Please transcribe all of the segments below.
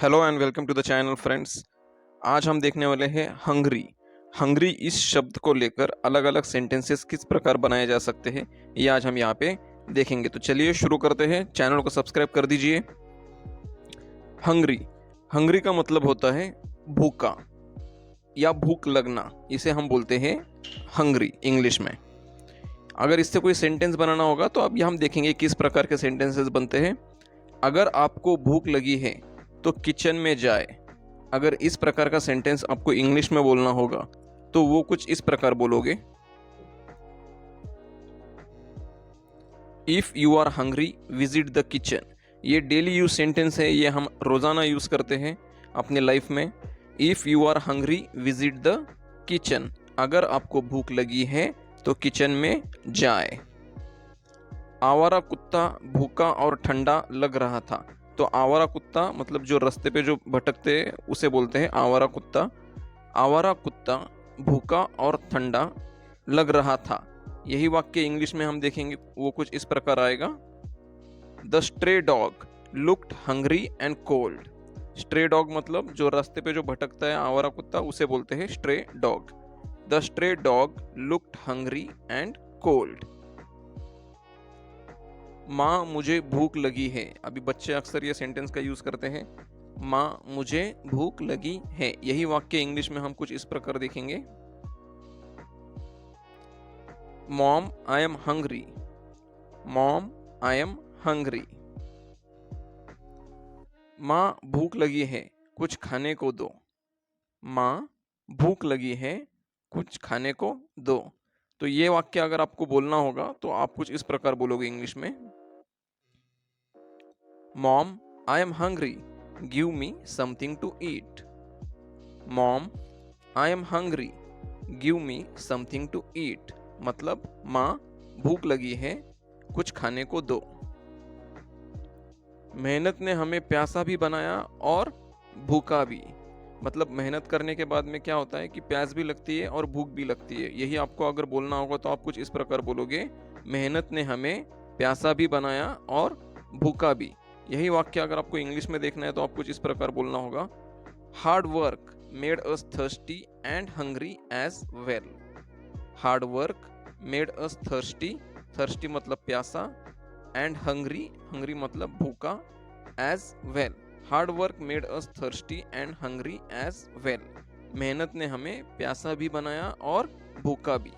Hello and welcome to the channel friends. आज हम देखने वाले हैं हंगरी। हंगरी इस शब्द को लेकर अलग अलग सेंटेंसेस किस प्रकार बनाए जा सकते हैं, ये आज हम यहाँ पे देखेंगे। तो चलिए शुरू करते हैं। चैनल को सब्सक्राइब कर दीजिए। हंगरी हंगरी का मतलब होता है भूखा या भूख लगना। इसे हम बोलते हैं हंगरी इंग्लिश में। अगर इससे कोई सेंटेंस बनाना होगा तो अब हम देखेंगे किस प्रकार के सेंटेंसेस बनते हैं। अगर आपको भूख लगी है तो किचन में जाए। अगर इस प्रकार का सेंटेंस आपको इंग्लिश में बोलना होगा तो वो कुछ इस प्रकार बोलोगे। If you are hungry visit the kitchen. ये डेली यूज सेंटेंस है, ये हम रोजाना यूज करते हैं अपने लाइफ में। If you are hungry visit the kitchen. अगर आपको भूख लगी है तो किचन में जाए। आवारा कुत्ता भूखा और ठंडा लग रहा था। तो आवारा कुत्ता मतलब जो रास्ते पे जो भटकते हैं उसे बोलते हैं आवारा कुत्ता। आवारा कुत्ता भूखा और ठंडा लग रहा था। यही वाक्य इंग्लिश में हम देखेंगे, वो कुछ इस प्रकार आएगा। The stray dog looked hungry and cold. Stray dog मतलब जो रास्ते पे जो भटकता है आवारा कुत्ता, उसे बोलते हैं stray dog. The stray dog looked hungry and cold. माँ मुझे भूख लगी है। अभी बच्चे अक्सर ये सेंटेंस का यूज करते हैं, माँ मुझे भूख लगी है। यही वाक्य इंग्लिश में हम कुछ इस प्रकार देखेंगे। Mom I am hungry. Mom I am hungry. माँ भूख लगी है, कुछ खाने को दो। माँ भूख लगी है, कुछ खाने को दो। तो ये वाक्य अगर आपको बोलना होगा तो आप कुछ इस प्रकार बोलोगे इंग्लिश में। Mom, I am hungry. Give me something to eat. Mom, I am hungry. Give me something to eat. मतलब माँ भूख लगी है, कुछ खाने को दो। मेहनत ने हमें प्यासा भी बनाया और भूखा भी। मतलब मेहनत करने के बाद में क्या होता है कि प्यास भी लगती है और भूख भी लगती है। यही आपको अगर बोलना होगा तो आप कुछ इस प्रकार बोलोगे। मेहनत ने हमें प्यासा भी बनाया और भूखा भी। यही वाक्य अगर आपको इंग्लिश में देखना है तो आप कुछ इस प्रकार बोलना होगा। Hard work made us thirsty and hungry as well. Hard work made us thirsty. Thirsty मतलब प्यासा, एंड हंग्री, हंग्री मतलब भूखा, as well. Hard work made us thirsty and hungry as well. मेहनत ने हमें प्यासा भी बनाया और भूखा भी।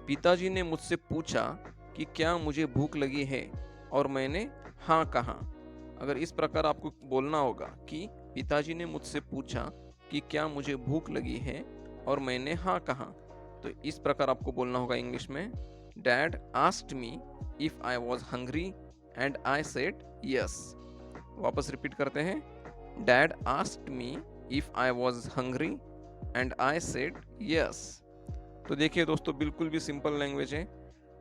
पिताजी ने मुझसे पूछा कि क्या मुझे भूख लगी है और मैंने हाँ कहा। अगर इस प्रकार आपको बोलना होगा कि पिताजी ने मुझसे पूछा कि क्या मुझे भूख लगी है और मैंने हाँ कहा, तो इस प्रकार आपको बोलना होगा इंग्लिश में। Dad asked me if I was hungry and I said yes. वापस रिपीट करते हैं। Dad asked me if I was hungry and I said yes. तो देखिए दोस्तों, बिल्कुल भी सिंपल लैंग्वेज है।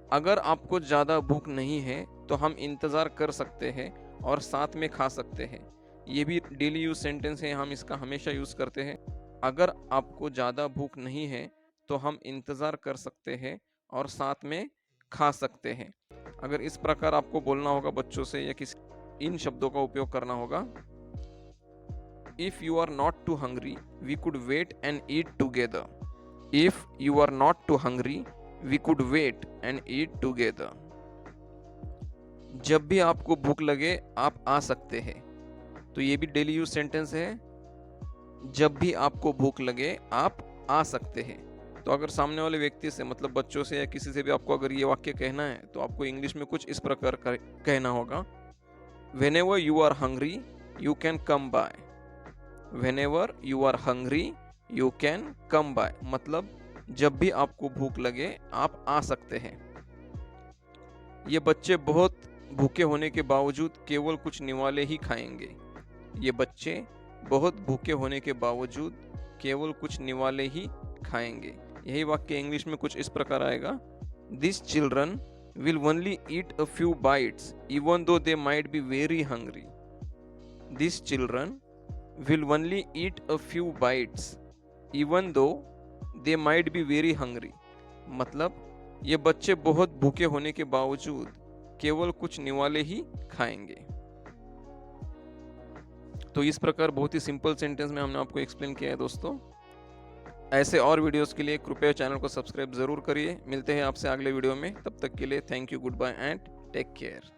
अगर आपको ज़्यादा भूख नहीं है तो हम इंतज़ार कर सकते हैं और साथ में खा सकते हैं। ये भी डेली यूज सेंटेंस है, हम इसका हमेशा यूज़ करते हैं। अगर आपको ज़्यादा भूख नहीं है तो हम इंतज़ार कर सकते हैं और साथ में खा सकते हैं। अगर इस प्रकार आपको बोलना होगा बच्चों से या किस इन शब्दों का उपयोग करना होगा। If you are not too hungry we could wait and eat together. If you are not too hungry we could wait and eat together. जब भी आपको भूख लगे आप आ सकते हैं। तो ये भी डेली यूज सेंटेंस है। जब भी आपको भूख लगे आप आ सकते हैं। तो अगर सामने वाले व्यक्ति से मतलब बच्चों से या किसी से भी आपको अगर ये वाक्य कहना है तो आपको इंग्लिश में कुछ इस प्रकार कहना होगा। Whenever you are hungry you can come by. Whenever you are hungry you can come by मतलब जब भी आपको भूख लगे आप आ सकते हैं। ये बच्चे बहुत भूखे होने के बावजूद केवल कुछ निवाले ही खाएंगे। ये बच्चे बहुत भूखे होने के बावजूद केवल कुछ निवाले ही खाएंगे। यही वाक्य इंग्लिश में कुछ इस प्रकार आएगा। This children will only eat a few bytes even though they might be very hungry. This children will only eat a few bytes even though they might be very hungry. मतलब ये बच्चे बहुत भूखे होने के बावजूद केवल कुछ निवाले ही खाएंगे। तो इस प्रकार बहुत ही सिंपल सेंटेंस में हमने आपको एक्सप्लेन किया है दोस्तों। ऐसे और वीडियोस के लिए कृपया चैनल को सब्सक्राइब ज़रूर करिए। मिलते हैं आपसे अगले वीडियो में, तब तक के लिए thank you, goodbye and take care.